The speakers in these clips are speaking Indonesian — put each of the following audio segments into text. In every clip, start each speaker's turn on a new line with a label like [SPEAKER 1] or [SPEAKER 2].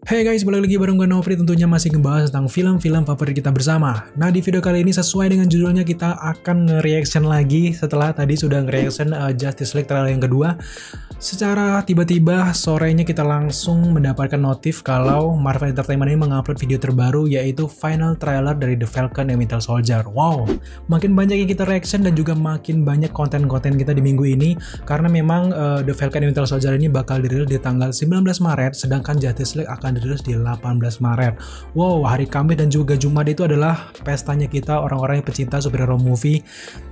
[SPEAKER 1] Hey guys, balik lagi bareng gue Nopri, tentunya masih ngebahas tentang film-film favorit kita bersama. Nah, di video kali ini sesuai dengan judulnya kita akan nge-reaction lagi setelah tadi sudah nge-reaction Justice League trailer yang kedua. Secara tiba-tiba sorenya kita langsung mendapatkan notif kalau Marvel Entertainment ini mengupload video terbaru yaitu final trailer dari The Falcon and Winter Soldier. Wow, makin banyak yang kita reaction dan juga makin banyak konten-konten kita di minggu ini karena memang The Falcon and Winter Soldier ini bakal dirilis di tanggal 19 Maret sedangkan Justice League akan dirilis di 18 Maret. Wow, hari Kamis dan juga Jumat itu adalah pestanya kita orang-orang yang pecinta superhero movie.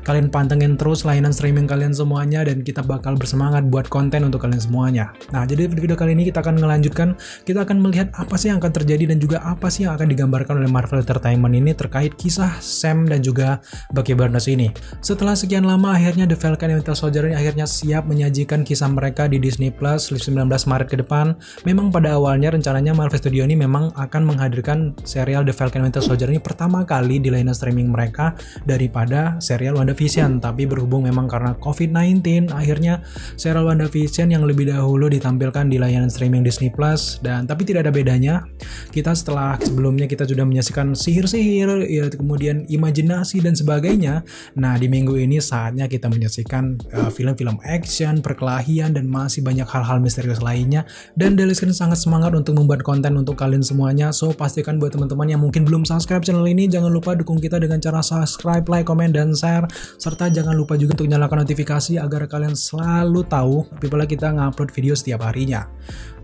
[SPEAKER 1] Kalian pantengin terus layanan streaming kalian semuanya dan kita bakal bersemangat buat konten untuk kalian semuanya. Nah, jadi di video kali ini kita akan melanjutkan, kita akan melihat apa sih yang akan terjadi dan juga apa sih yang akan digambarkan oleh Marvel Entertainment ini terkait kisah Sam dan juga Bucky Barnes ini. Setelah sekian lama akhirnya The Falcon and Winter Soldier ini akhirnya siap menyajikan kisah mereka di Disney Plus 19 Maret ke depan. Memang pada awalnya rencananya Marvel Studio ini memang akan menghadirkan serial The Falcon and Winter Soldier ini pertama kali di layanan streaming mereka daripada serial WandaVision, tapi berhubung memang karena COVID-19 akhirnya serial WandaVision yang lebih dahulu ditampilkan di layanan streaming Disney Plus. Dan tapi tidak ada bedanya, kita setelah sebelumnya kita sudah menyaksikan sihir-sihir ya, kemudian imajinasi dan sebagainya. Nah, di minggu ini saatnya kita menyaksikan film-film action, perkelahian dan masih banyak hal-hal misterius lainnya. Dan Deliskin sangat semangat untuk membuat konten untuk kalian semuanya. So pastikan buat teman-teman yang mungkin belum subscribe channel ini, jangan lupa dukung kita dengan cara subscribe, like, komen, dan share. Serta jangan lupa juga untuk nyalakan notifikasi agar kalian selalu tahu apabila kita ngupload video setiap harinya.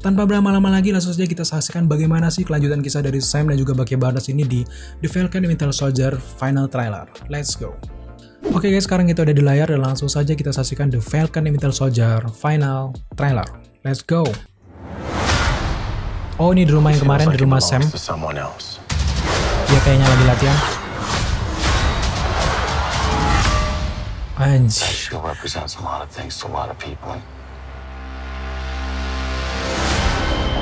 [SPEAKER 1] Tanpa berlama-lama lagi, langsung saja kita saksikan bagaimana sih kelanjutan kisah dari Sam dan juga Bucky Barnes ini di The Falcon and Winter Soldier final trailer. Let's go. Oke guys, sekarang kita udah di layar dan langsung saja kita saksikan The Falcon and Winter Soldier final trailer. Let's go. Oh, ini di rumah yang kemarin, di rumah Sam. Dia kayaknya lagi latihan. Anjir.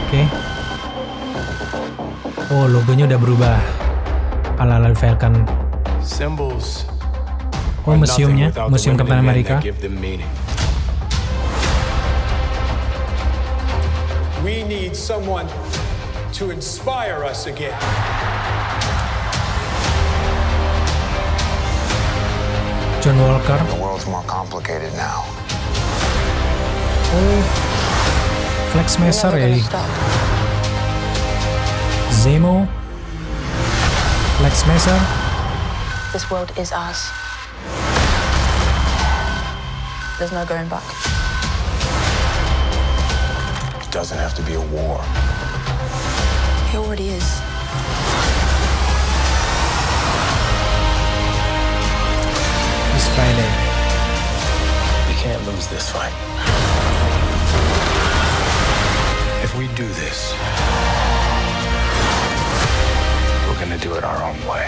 [SPEAKER 1] Oke. Oh, logonya udah berubah. Ala-ala Falcon. Oh, museumnya, museum Captain America.
[SPEAKER 2] We need someone to inspire us again.
[SPEAKER 1] John Walker.
[SPEAKER 3] The world's more complicated now.
[SPEAKER 1] Oh, Flex Messer ya. Zemo. Flex Messer.
[SPEAKER 4] This world is ours. There's no going back.
[SPEAKER 3] It doesn't have to be a war.
[SPEAKER 4] It already is.
[SPEAKER 1] This Friday.
[SPEAKER 3] We can't lose this fight. If we do this, we're gonna do it our own way.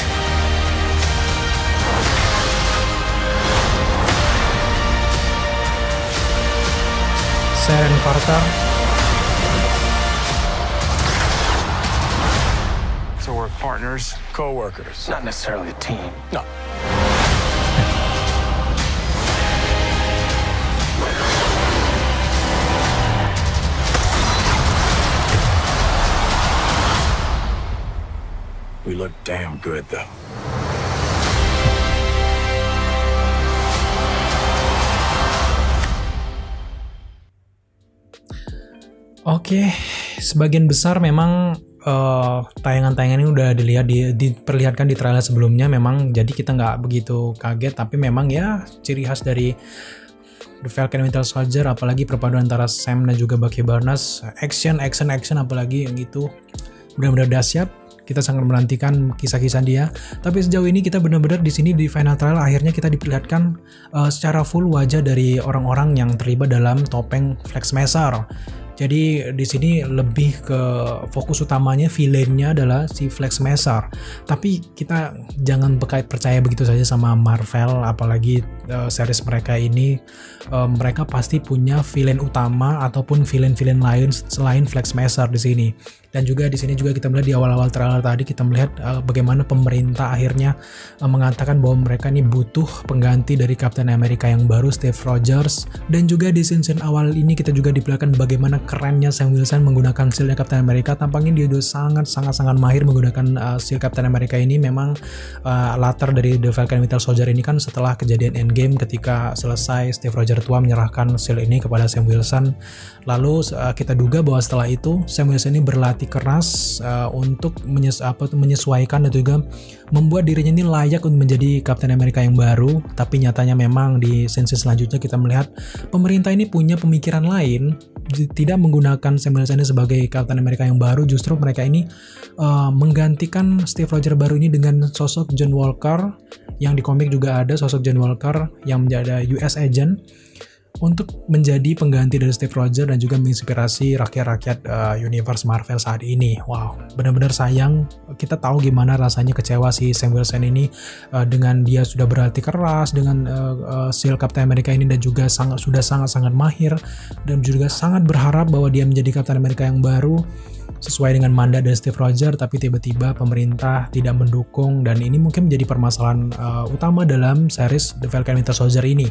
[SPEAKER 1] Sharon Carter.
[SPEAKER 3] So we're partners, co-workers, not necessarily a team. No. We look damn good though.
[SPEAKER 1] Oke, sebagian besar memang tayangan-tayangan ini udah diperlihatkan di trailer sebelumnya memang, jadi kita nggak begitu kaget, tapi memang ya ciri khas dari The Falcon and Winter Soldier, apalagi perpaduan antara Sam dan juga Bucky Barnes, action apalagi yang itu benar-benar dahsyat. Kita sangat menantikan kisah-kisah dia. Tapi sejauh ini kita benar-benar di sini di final trailer akhirnya kita diperlihatkan secara full wajah dari orang-orang yang terlibat dalam topeng Flex Messer. Jadi di sini lebih ke fokus utamanya villainnya adalah si Flex Messer. Tapi kita jangan percaya begitu saja sama Marvel, apalagi series mereka ini. Mereka pasti punya villain utama ataupun villain-villain lain selain Flex Messer di sini. Dan juga di sini juga kita melihat di awal-awal trailer tadi kita melihat bagaimana pemerintah akhirnya mengatakan bahwa mereka ini butuh pengganti dari Captain America yang baru, Steve Rogers. Dan juga di scene awal ini kita juga diperlihatkan bagaimana kerennya Sam Wilson menggunakan shieldnya Captain America. Tampaknya dia udah sangat mahir menggunakan shield Captain America ini. Memang latar dari The Falcon Winter Soldier ini kan setelah kejadian Endgame ketika selesai Steve Rogers tua menyerahkan shield ini kepada Sam Wilson. Lalu kita duga bahwa setelah itu Sam Wilson ini berlatih keras untuk menyesuaikan dan juga membuat dirinya ini layak untuk menjadi Captain America yang baru. Tapi nyatanya memang di scene selanjutnya kita melihat pemerintah ini punya pemikiran lain, tidak menggunakan Sam Wilson ini sebagai Captain America yang baru. Justru mereka ini menggantikan Steve Rogers baru ini dengan sosok John Walker, yang di komik juga ada sosok John Walker yang menjadi US agent, untuk menjadi pengganti dari Steve Rogers dan juga menginspirasi rakyat-rakyat universe Marvel saat ini. Wow, benar-benar sayang. Kita tahu gimana rasanya kecewa si Sam Wilson ini dengan dia sudah berlatih keras dengan shield Captain America ini dan juga sudah sangat mahir dan juga sangat berharap bahwa dia menjadi Captain America yang baru sesuai dengan mandat dari Steve Rogers, tapi tiba-tiba pemerintah tidak mendukung, dan ini mungkin menjadi permasalahan utama dalam series The Falcon Winter Soldier ini.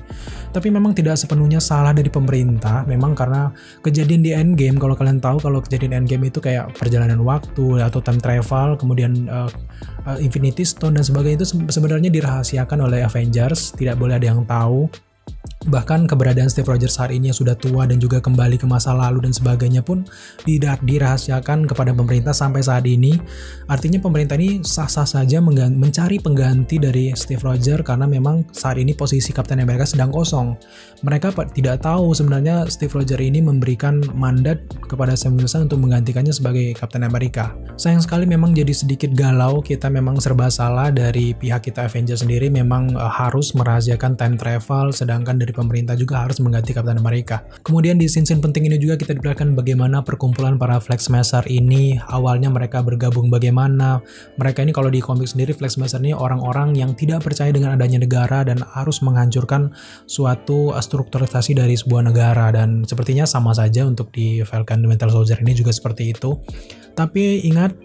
[SPEAKER 1] Tapi memang tidak sepenuhnya salah dari pemerintah, memang karena kejadian di Endgame, kalau kalian tahu kalau kejadian Endgame itu kayak perjalanan waktu atau time travel, kemudian Infinity Stone dan sebagainya, itu sebenarnya dirahasiakan oleh Avengers, tidak boleh ada yang tahu. Bahkan keberadaan Steve Rogers saat ini yang sudah tua dan juga kembali ke masa lalu dan sebagainya pun dirahasiakan kepada pemerintah sampai saat ini. Artinya pemerintah ini sah-sah saja mencari pengganti dari Steve Rogers karena memang saat ini posisi Captain America sedang kosong. Mereka tidak tahu sebenarnya Steve Rogers ini memberikan mandat kepada Sam Wilson untuk menggantikannya sebagai Captain America. Sayang sekali memang jadi sedikit galau, kita memang serba salah dari pihak kita Avengers sendiri, memang harus merahasiakan time travel, sedangkan dari pemerintah juga harus mengganti Captain America. Kemudian di scene-scene penting ini juga kita diperlihatkan bagaimana perkumpulan para Flag Smasher ini, awalnya mereka bergabung bagaimana. Mereka ini kalau di komik sendiri Flag Smasher ini orang-orang yang tidak percaya dengan adanya negara dan harus menghancurkan suatu strukturalisasi dari sebuah negara, dan sepertinya sama saja untuk di Falcon Winter Soldier ini juga seperti itu. Tapi ingat,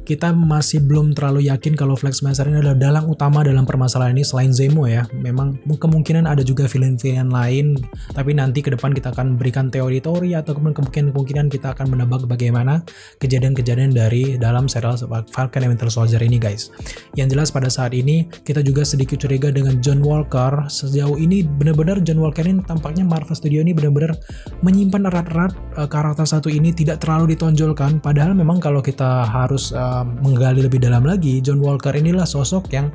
[SPEAKER 1] kita masih belum terlalu yakin kalau Flag Smasher ini adalah dalang utama dalam permasalahan ini selain Zemo ya. Memang kemungkinan ada juga villain-villain lain, tapi nanti ke depan kita akan berikan teori-teori atau kemungkinan kita akan menebak bagaimana kejadian-kejadian dari dalam serial Falcon and Winter Soldier ini guys. Yang jelas pada saat ini kita juga sedikit curiga dengan John Walker. Sejauh ini benar-benar John Walker ini tampaknya Marvel Studio ini benar-benar menyimpan erat-erat karakter satu ini, tidak terlalu ditonjolkan. Padahal memang kalau kita harus menggali lebih dalam lagi, John Walker inilah sosok yang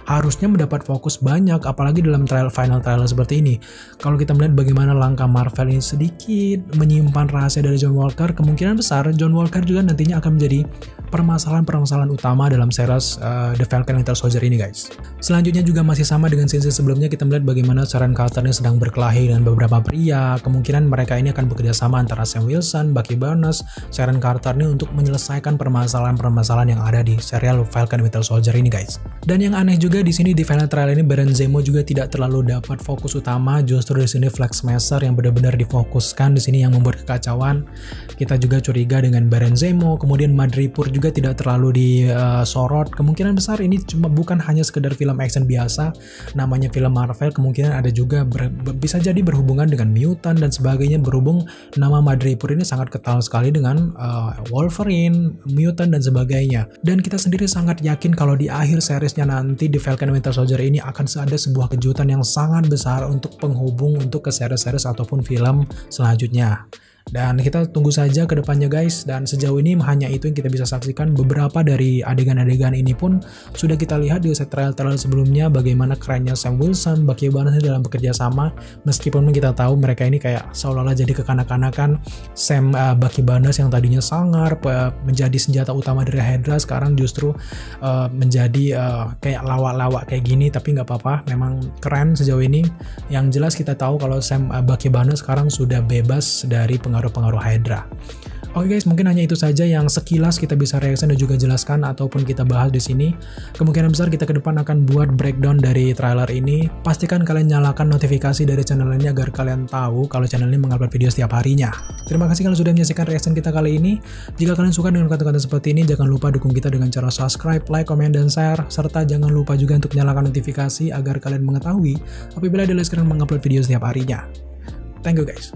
[SPEAKER 1] harusnya mendapat fokus banyak, apalagi dalam final trailer seperti ini. Kalau kita melihat bagaimana langkah Marvel ini sedikit menyimpan rahasia dari John Walker, kemungkinan besar John Walker juga nantinya akan menjadi permasalahan utama dalam series The Falcon Winter Soldier ini guys. Selanjutnya juga masih sama dengan scene sebelumnya, kita melihat bagaimana Sharon Carter ini sedang berkelahi dengan beberapa pria. Kemungkinan mereka ini akan bekerja sama antara Sam Wilson, Bucky Barnes, Sharon Carter ini untuk menyelesaikan permasalahan-permasalahan yang ada di serial Falcon Winter Soldier ini guys. Dan yang aneh juga di sini di final trailer ini Baron Zemo juga tidak terlalu dapat fokus utama, justru di sini Flag Smasher yang benar-benar difokuskan di sini yang membuat kekacauan. Kita juga curiga dengan Baron Zemo, kemudian Madripoor juga tidak terlalu disorot. Kemungkinan besar ini cuma bukan hanya sekedar film action biasa, namanya film Marvel, kemungkinan ada juga bisa jadi berhubungan dengan mutant dan sebagainya, berhubung nama Madripoor ini sangat kental sekali dengan Wolverine, mutant dan sebagainya. Dan kita sendiri sangat yakin kalau di akhir seriesnya nanti di Falcon Winter Soldier ini akan ada sebuah kejutan yang sangat besar untuk penghubung untuk ke series-series ataupun film selanjutnya. Dan kita tunggu saja ke depannya guys, dan sejauh ini hanya itu yang kita bisa saksikan. Beberapa dari adegan-adegan ini pun sudah kita lihat di trailer sebelumnya, bagaimana kerennya Sam Wilson, Bucky Barnes dalam bekerja sama, meskipun kita tahu mereka ini kayak seolah-olah jadi kekanak-kanakan. Bucky Barnes yang tadinya sangar, menjadi senjata utama dari Hydra, sekarang justru menjadi kayak lawak-lawak kayak gini, tapi nggak apa-apa, memang keren sejauh ini. Yang jelas kita tahu kalau Bucky Barnes sekarang sudah bebas dari pengaruh Hydra. Oke guys, mungkin hanya itu saja yang sekilas kita bisa reaction dan juga jelaskan ataupun kita bahas di sini. Kemungkinan besar kita ke depan akan buat breakdown dari trailer ini. Pastikan kalian nyalakan notifikasi dari channel ini agar kalian tahu kalau channel ini mengupload video setiap harinya. Terima kasih kalian sudah menyaksikan reaction kita kali ini. Jika kalian suka dengan konten-konten seperti ini, jangan lupa dukung kita dengan cara subscribe, like, komen, dan share. Serta jangan lupa juga untuk nyalakan notifikasi agar kalian mengetahui apabila ada kalian mengupload video setiap harinya. Thank you guys.